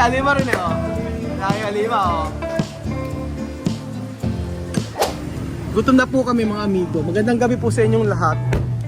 Alima rin eh, oh. Laki Alima, oh. Gutom na po kami mga amigo. Magandang gabi po sa inyong lahat.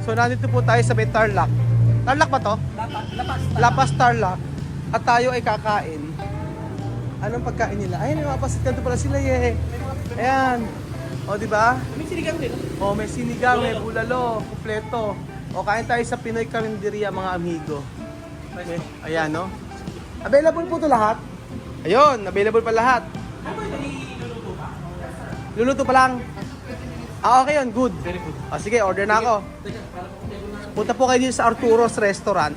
So nandito po tayo sa may Tarlac. Tarlac ba to? Lapas Tarlac. At tayo ay kakain. Anong pagkain nila? Ayun, mapasit ka pala sila eh. Ayan. O, di ba? May sinigang din. O, may sinigang, may bulalo, kumpleto. O, kain tayo sa Pinoy Karinderya mga amigo. Okay. Ayan, no? Available po ito lahat. Ayun, available pa lahat. Ano ba ito? Niluluto pa? Luluto pa lang. Ah, okay yun. Good. Very good. O, sige, order na ako. Punta po kayo dito sa Arturo's Restaurant.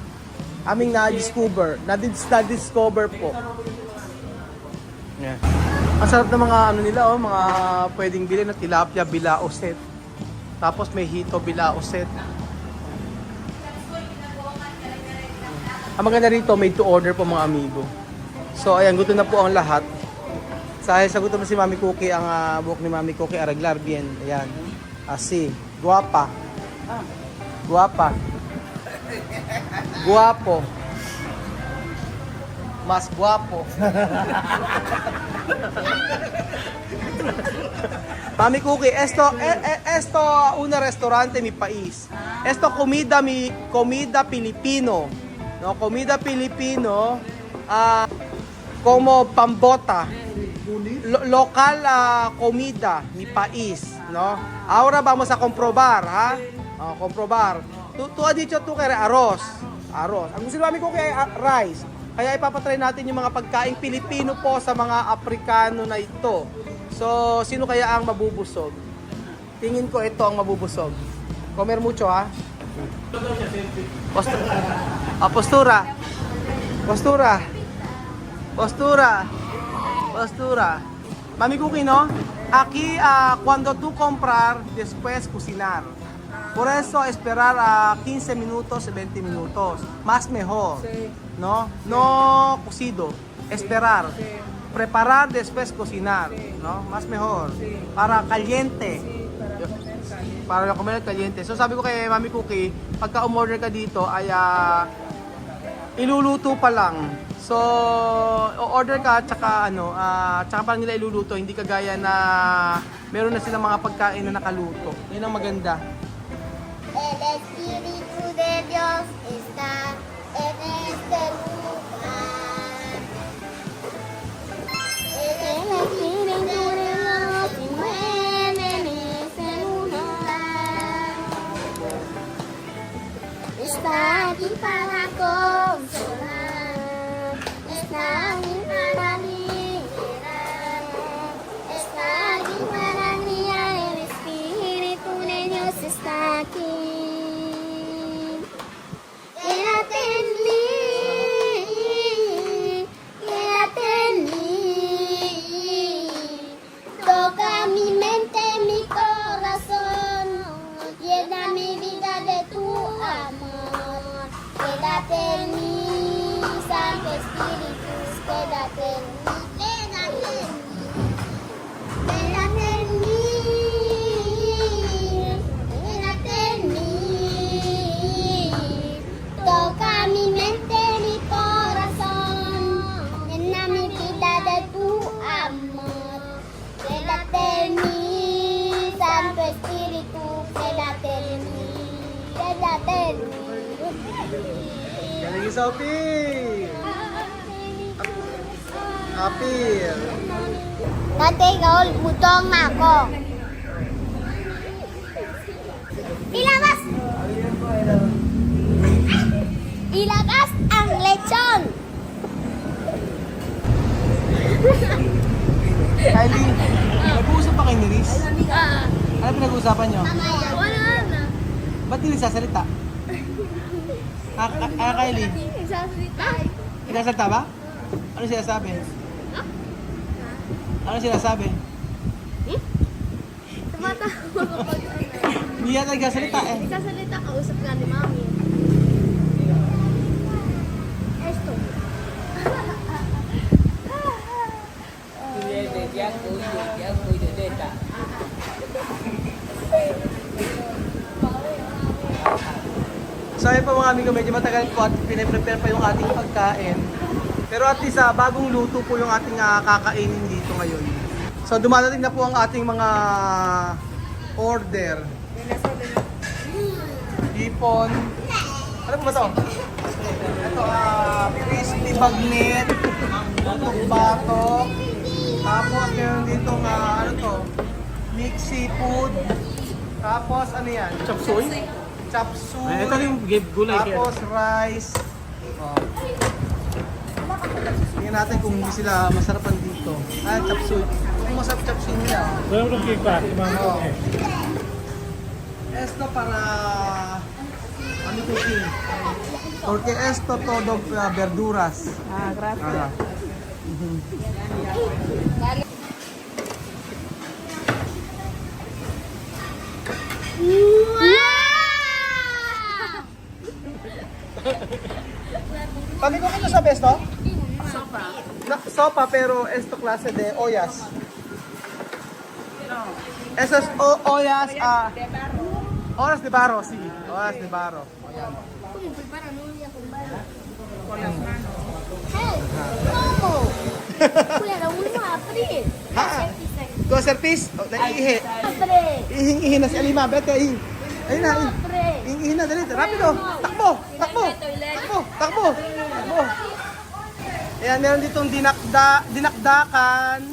Aming na-discover po. Yeah. Ang sarap ng mga ano nila, oh, mga pwedeng bilhin na tilapia bilao set. Tapos may hito bilao set. Ang maganda rito, made to order po mga amigo. So ayan, gusto na po ang lahat. Sa gusto na si Mami Cookie, ang buhok ni Mami Cookie arreglar bien. Ayan. Asi, guwapa. Guwapa. Guwapo. Mas guwapo. Mami Cookie, esto una restaurante mi país. Esto comida Filipino. No, comida Filipino como pambota. Local comida mi país, no? Ahora vamos a comprobar, ha? Comprobar. Tu ha dicho tu kay arroz. Arroz. Ang gusto namin ko kay rice. Kaya ipapatry natin yung mga pagkaing Pilipino po sa mga Aprikano na ito. So, sino kaya ang mabubusog? Tingin ko ito ang mabubusog. Comer mucho, ha? Postura. Postura. Postura. Postura. Mami Cookie, no? Aquí, cuando tú comprar, después cocinar. Por eso, esperar 15 minutos, 20 minutos. Más mejor. Sí. ¿No? No cocido. Esperar. Sí. Preparar, después cocinar. Sí. ¿No? Más mejor. Sí. Para caliente. Sí, Para comer caliente. So sabi ko kay Mami Cookie, pagka umorder ka dito ay iluluto pa lang. So order ka tsaka tsaka pa nila iluluto, hindi kagaya na meron na silang mga pagkain na nakaluto. 'Yun ang maganda. El Espíritu de Dios está en este lugar. El Espíritu de Dios se mueve en este lugar. Está aquí para consolar. Está aquí para liberar. Está aquí para guiar. El Espíritu de Dios está aquí. Quédate en mí, quédate en mí. Toca mi mente, mi corazón. Llena mi vida de tu amor. Quédate en mí, Santo Espíritu, quédate en mí, quédate en mí. Quédate en mí, quédate en mí. Toca mi mente, mi corazón. Llena mi vida de tu amor. Quédate en mí, Santo Espíritu, quédate en mí. Quédate en mí. Galing sa Apil! Apil! Dati Gaul, butong na ako. Ilabas! Ilabas ang lechon! Kylie, nag-uusap pa kayo ni Riz? Ano pinag-uusapan nyo? Wala na. Ba't hindi sasalita? Kylie, nagsasalita ba? Ano sinasabi? Ano sinasabi? Tumatawa kapag Hindi yan nagsasalita eh. Nagsasalita, kausap nga ni Mami. Esto. So ayun po mga amigo, medyo matagal po at pinaprepare pa yung ating pagkain. Pero at least bagong luto po yung ating kakainin dito ngayon. So dumadating na po ang ating mga order. Hipon. Ano po ba to? Ito, crispy bagnet, batok-batok. Tapos meron dito ano to, mixed seafood. Tapos ano yan? Chop suey? Chop suey. Ay, ito yung gulay kaya. Tapos rice. Oh. Tingnan natin kung hindi sila masarapan dito. Chop suey. Kung masarap chop suey nila. Pero yung kipa, Oh. Esto para ano cooking? Porque esto todo verduras. Gracias. Kami ko kito sa besto? Sopa. Sopa pero esto clase de ollas. No. Esas ollas Ollas de barro, sí. Ollas de barro. Ayan. ¿Cómo preparan olla con barro? Con las manos. ¿Cómo? Kuya, uno abrir. Ah, tu service? Naiihi. Abre. Ihing-ihi na si Alima. Bete, ihi. Ayun na, ihi. Abre. Ihing-ihi na, dali. Rapido. Takbo. Takbo. Takbo. Takbo. Takbo. Ayan, meron ditong dinakdakan.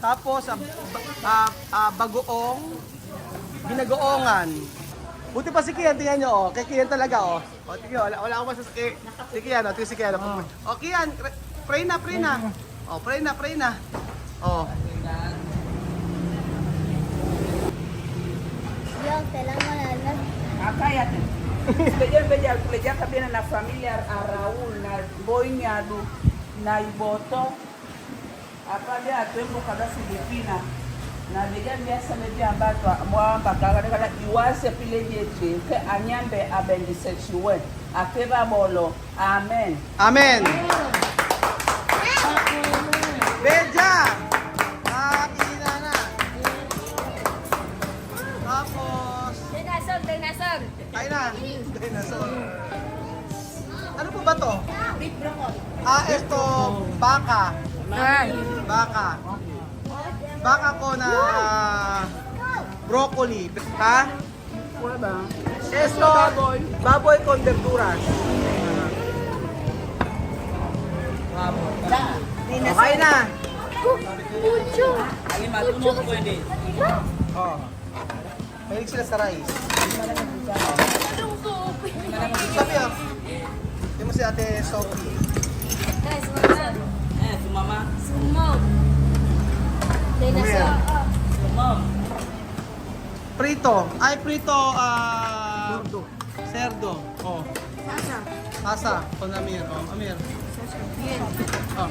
Tapos, bagoong. Binagoongan. Buti pa si Kian, tingnan nyo, oh. Kay Kian talaga, oh. O, tingnan, wala akong masasaki. Si Kian, oh. Tingnan si Kian, oh. O, Kian, pray na, pray na. O, pray na, pray na. O. Dios, te la mala. Cállate. Bella también a la familia a Raúl, na Boiñado, na Iboto. Acá ya tengo cada Filipina. Na bega biasa lebi ambato mwamba kagala iwase pile yeche ke anyambe abendise chiwe akeba bolo amen. Amen. Beja! Nakakina na. Tapos, Dinosaur, dinosaur. kain na. Dinosaur. Ano po ba to? Beef broccoli. Esto, baka. Baka. Baka ko na broccoli. Ha? Wala ba? Esto, baboy con verduras. Okay na. Mucho. Alima, tú no puedes. Oh. Mahilig sila sa rice. Sabi ah. Hindi mo si ate Sophie. Guys, what's Tu mamá. Sumo. Dinosaur. Tu mom. Prito. Ay, prito. Cerdo. Oh. Sasa. Asa. Con Amir. Oh, Amir. Bien. Oh.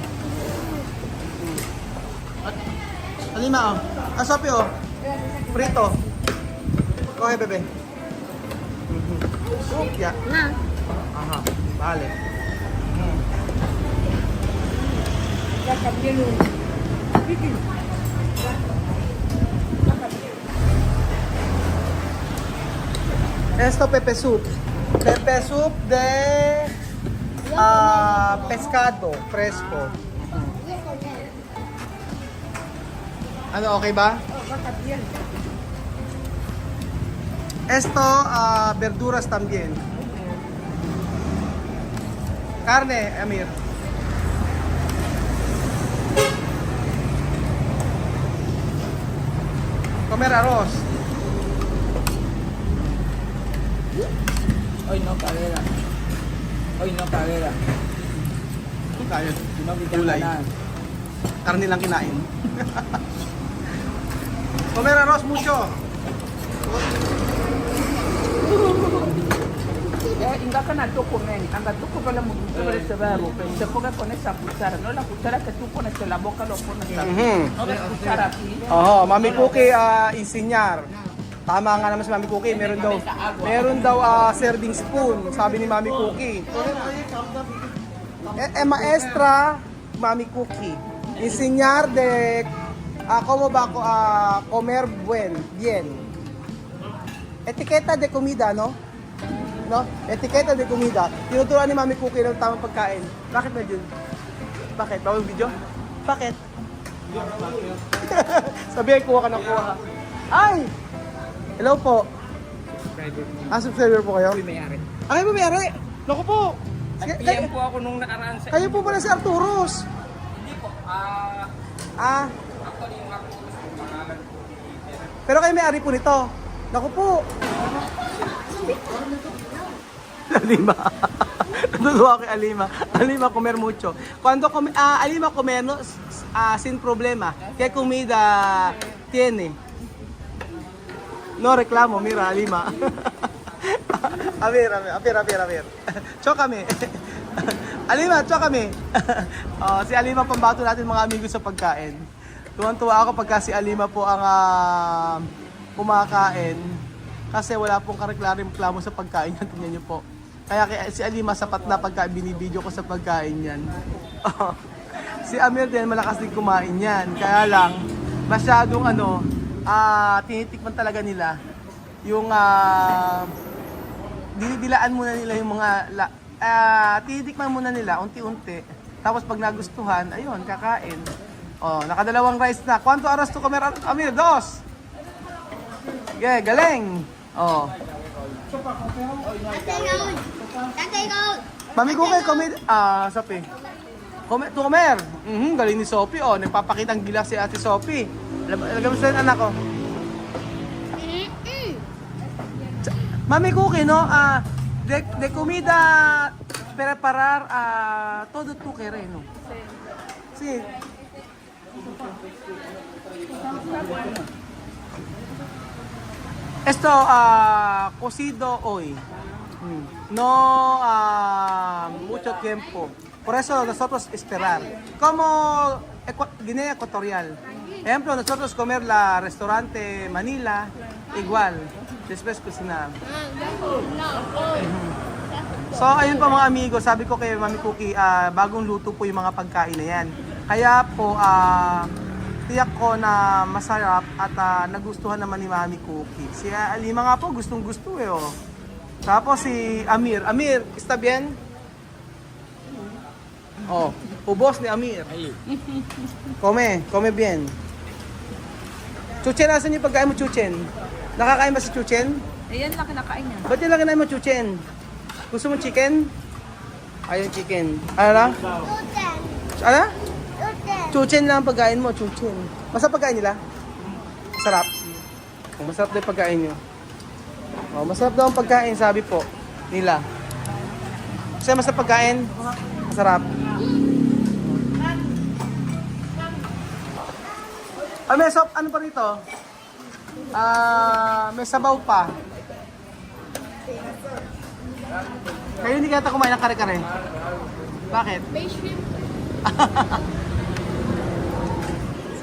Alima, oh. Sophie, oh. Prito. Coge, bebe. Ya. Nah. Ajá. Vale. Ya cambié un. Esto pepe soup. Pepe soup de pescado fresco. Ano, okay ba? Esto, verduras también. Carne, Amir. Comer arroz. Hoy no cadera. Hoy no cadera. Tayo. No kita Gulay. ganan. Karne lang kinain. Comer arroz mucho. Inga kana tuko men, anga tuko pala mugusto pala se verbo, se ponga con esa cuchara, no la cuchara que tú pones en la boca lo pones aquí. No ves cuchara aquí. Oo, Mami Cookie insinyar. Tama nga naman si Mami Cookie, meron daw serving spoon, sabi ni Mami Cookie. Maestra Mami Cookie. Enseñar de cómo va comer bien. Etiqueta de comida, no? No? Etiqueta de comida. Tinuturuan ni Mami Cookie ng tamang pagkain. Bakit ba yun? Bakit? Bawal video? Bakit? Sabihin, kuha ka ng kuha. Ay! Hello po. Subscriber po kayo? May-ari. Ay, may-ari! Naku po! PM po ako nung nakaraan sa... Kayo po pala si Arturos. Hindi po. Ah, Actually, yung ako pangalan po. pero kayo may-ari po nito. Naku po. Alima. Natutuwa kay Alima. Alima comer mucho. Cuando Alima comer no, sin problema. Que comida tiene? No reklamo, mira Alima. A ver. Chócame. Alima, chócame. Si Alima pambato natin mga amigo sa pagkain. Tuwan-tuwa ako pagka si Alima po ang kumakain. Kasi wala pong kareklamo sa pagkain yan. Tingnan niyo po. Kaya si Alima sapat na pagka binibideo ko sa pagkain yan. Si Amir din malakas din kumain yan. Kaya lang, masyadong tinitikman talaga nila. Yung dinidilaan muna nila yung mga tinitikman muna nila unti-unti. Tapos pag nagustuhan, ayun, kakain. Nakadalawang rice na. Quanto oras to comer, Amir? 2. Okay, galing. Mami ko kay Sophie. To comer. Galing ni Sophie. Nagpapakitang gila si Ate Sophie. Lagam sa anak ko. Mami Cookie, no? De comida preparar todo tu querer, no? Sí. Esto, cocido hoy. No mucho tiempo. Por eso nosotros esperar. Como Guinea Ecuatorial. Ejemplo, nosotros comer la restaurante Manila, igual. Después cocinar. So, ayun po mga amigo, sabi ko kay Mami Cookie, bagong luto po yung mga pagkain na yan. Kaya po, tiyak ko na masarap at nagustuhan naman ni Mami Cookie. Si Alima nga po, gustong gusto eh. Tapos si Amir. Amir, está bien? Ubos ni Amir. Come bien. Chuchen, nasan yung pagkain mo, Chuchen? Nakakain ba si Chuchen? Ayan lang kinakain niya. Ba't yung lang kinain mo, Chuchen? Gusto mo chicken? Ayun, chicken. Ano lang? Ano? Chuchen lang ang pagkain mo, Chuchen. Masarap pagkain nila? Masarap? Masarap daw yung pagkain nyo. Masarap daw ang pagkain, sabi po nila. Kasi masarap pagkain? Masarap. May sop, ano pa rito? May sabaw pa. Kayo hindi kaya kumain ng kare-kare? Bakit? May shrimp.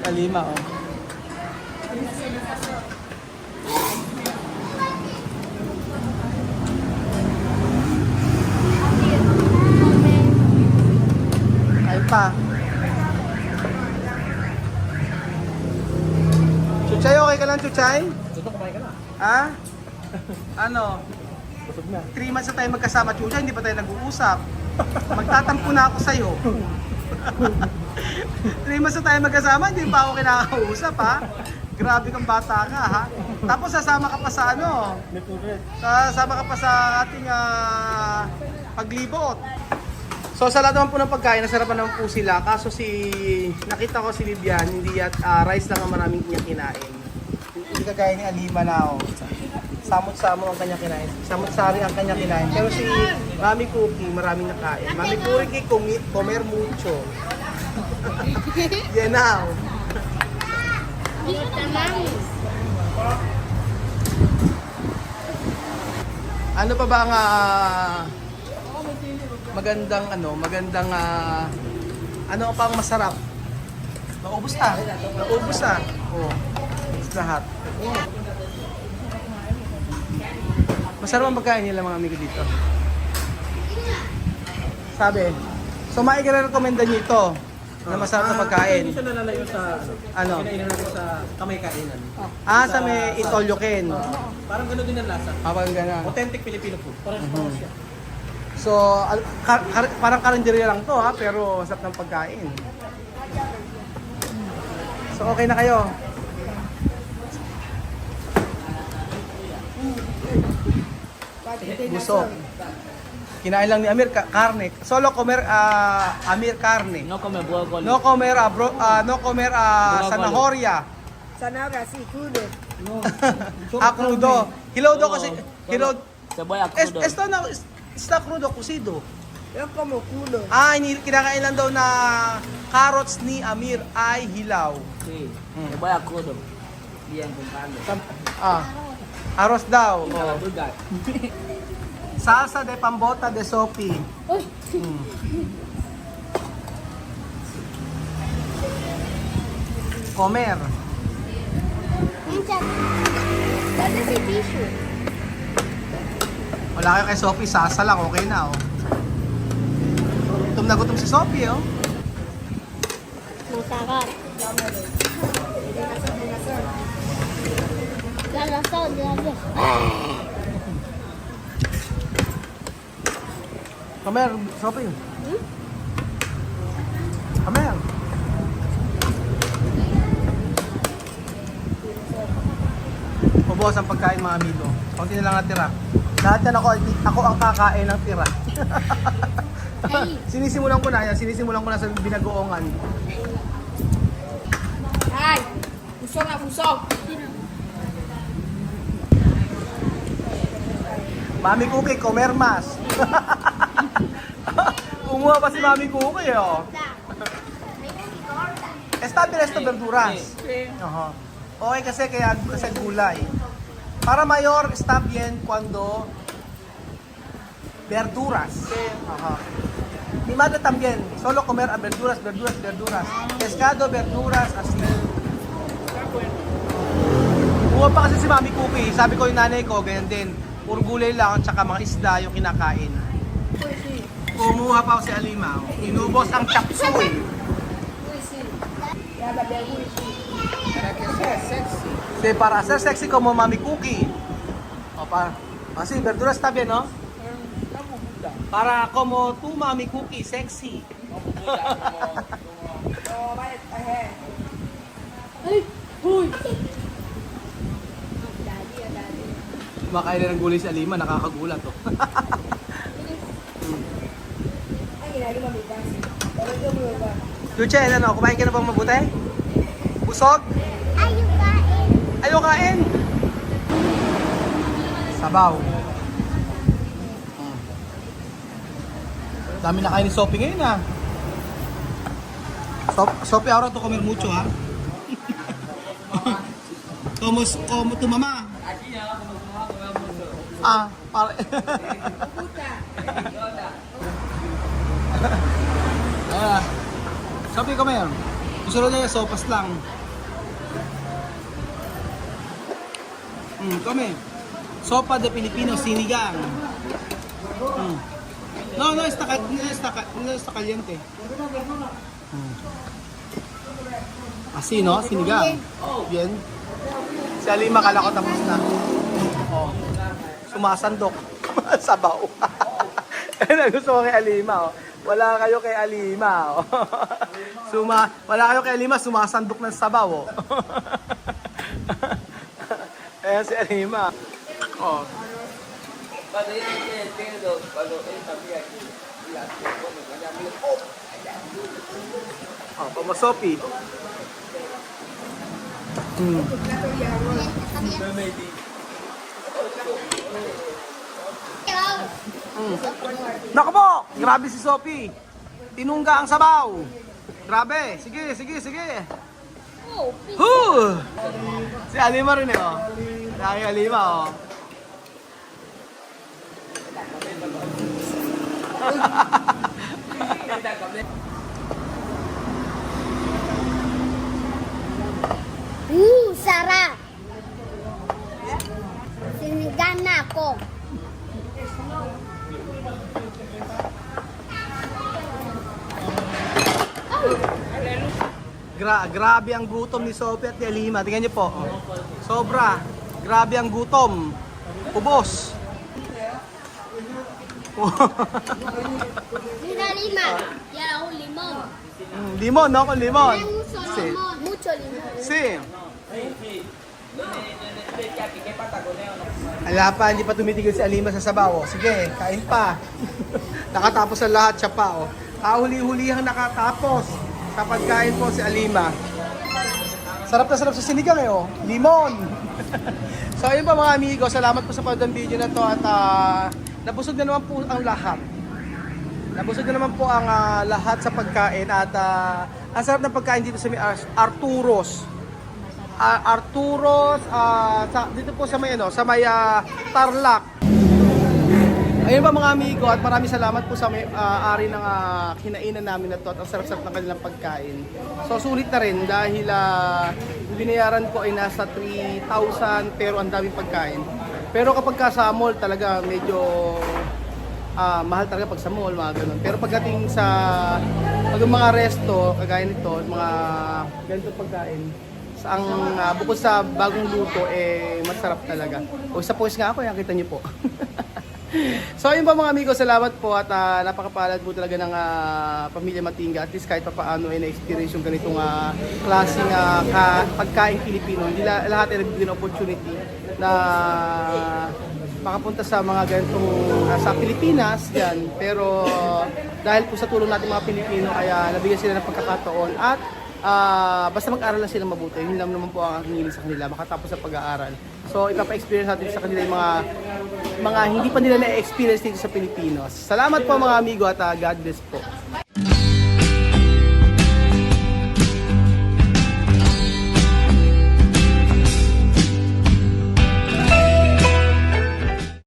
Sa Lima, Kain pa. Chuchay, okay ka lang, Chuchay? Tutok, kumain ka na. Ha? Ano? Busog na. 3 months na tayo magkasama, Chuchay, hindi pa tayo nag-uusap. Magtatampo na ako sa'yo. 3 months na tayo magkasama, hindi pa ako kinakausap, ha? Grabe kang bata ka, ha? Tapos sasama ka pa sa ano? Sasama ka pa sa ating paglibot. So sa lahat naman po ng pagkain, nasarapan naman po sila. Kaso nakita ko si Vivian, hindi rice lang ang maraming niya kinain. Hindi kagaya ni Alima na, samot-samo ang kanya kinain. Samot-sari ang kanya kinain. Pero si Mami Cookie, maraming nakain. Mami Cookie, comer mucho. Yan na. Ano pa ba ang magandang ano pa ang masarap? Naubos na. Lahat. Masarap ang pagkain nila mga amigo dito. Sabi. So maikire-recommenda niyo ito na masarap na pagkain. Hindi siya nalalayo sa Ano? kinainan natin sa kamay kainan. Sa may Itolyoken. Parang gano'n din ang lasa. Parang gano'n. Authentic Filipino food. Parang siya. So, parang karinderya lang to ha, pero masarap ng pagkain. So, okay na kayo. Busog. Kinain lang ni Amir karne. Solo comer Amir karne. No come broccoli. No comer zanahoria. Zanahoria, sí, crudo. Crudo. Hilodo kasi Cebolla crudo. esto no está crudo cocido. Yo como crudo. Kinakain lang daw na carrots ni Amir ay hilaw. Sí. Cebolla crudo. Bien con carne. Arroz daw. Para dulgar. Salsa de pambota de sopi. Comer. Hincha. ¿Dónde es el tissue? Wala kayo kay Sophie, sasa lang, okay na oh. Gutom na gutom si Sophie oh. Masarap. Lalasal, lalasal. Comer, Sophie. Comer. Ubos ang pagkain mga amigo. Kunti na lang natira. Lahat yan ako ang kakain ng tira. Sinisimulan ko na sa binagoongan. Ay, busog na busog. Mami Cookie, comer mas. Kumuha pa si Mami Cookie oh. Está bien esto verduras. Sí. Aha. Okay kasi gulay. Para mayor está bien cuando verduras. Ajá. Mi madre también, solo comer a verduras. Pescado, verduras, así. Buwan pa kasi si Mami Cookie. Sabi ko yung nanay ko, ganyan din. Puro gulay lang at saka mga isda yung kinakain. Kumuha pa ako si Alima. Inubos ang chop suey. Sí, para hacer sexy como Mami Cookie. O para, sí, verduras está bien, ¿no? Para como tu Mami Cookie, sexy. Kumakain na ng gulay si Alima, nakakagulat to. Lucha, ano, kumain ka na bang mabuti? Busog? Ayaw kain. Ayaw kain? Sabaw. Dami na kain ni Sophie ngayon ah. Sophie, ahora to comer mucho ha. Como tu mamá. Para. Sophie, comer. Gusto rin niya sopas lang. Come. Sopa de Pilipino, sinigang. No está caliente. Así, no? Sinigang. Bien. Si Alima, kala ko tapos na. Oh. Sumasandok. Sabaw. Yan gusto ko kay Alima. Oh. Wala kayo kay Alima. Oh. Wala kayo kay Alima, sumasandok ng sabaw. Oh. Ayan si Alima. Oh. Oh, pamasopi. Naku po! Grabe si Sophie. Tinungga ang sabaw. Grabe. Sige. Huh! Si Alima rin eh, oh. Dami Alima, oh. Sarap. Sinigang na ako. Grabe ang gutom ni Sophie at ni Alima. Tingnan niyo po. Oh. Sobra. Grabe ang gutom. Ubos. Mira lima. Y ahora un limón. Limon, no? Con limon. Mucho Sí. limón. Mucho limón. Sí. Ala pa, hindi pa tumitigil si Alima sa sabaw. Sige, kain pa. Nakatapos ang lahat siya pa. Oh. Huli-hulihang nakatapos sa pagkain po si Alima. Sarap na sarap sa sinigang eh, oh. Limon! So ayun pa mga amigo, salamat po sa panood ng video na to at nabusog na naman po ang lahat. Nabusog na naman po ang lahat sa pagkain at ang sarap ng pagkain dito sa may Arturos. Dito po sa may sa may Tarlac. Ayun pa mga amigo at maraming salamat po sa may ari ng kinainan namin na to at ang sarap-sarap ng kanilang pagkain. So sulit na rin dahil binayaran ko ay nasa 3,000 pero ang daming pagkain. Pero kapag ka sa mall talaga medyo mahal talaga pag sa mall, mga ganun. Pero pagdating sa mga resto, kagaya nito, mga ganito pagkain, ang bukod sa bagong luto, masarap talaga. O isa po nga ako, kita niyo po. So ayun pa mga amigo, salamat po at napakapalad po talaga ng pamilya Matinga. At least kahit pa paano ay na-experience yung ganitong klaseng pagkain Pilipino. Hindi lahat ay nabibigyan ng opportunity na makapunta sa mga ganitong sa Pilipinas yan. Pero dahil po sa tulong natin mga Pilipino ay nabigyan sila ng pagkakataon at basta mag-aral lang sila mabuti. Yun lang naman po ang aking hiling sa kanila, makatapos sa pag-aaral. So ipapa-experience natin sa kanila yung mga hindi pa nila na-experience dito sa Pilipinas. Salamat po mga amigo at God bless po.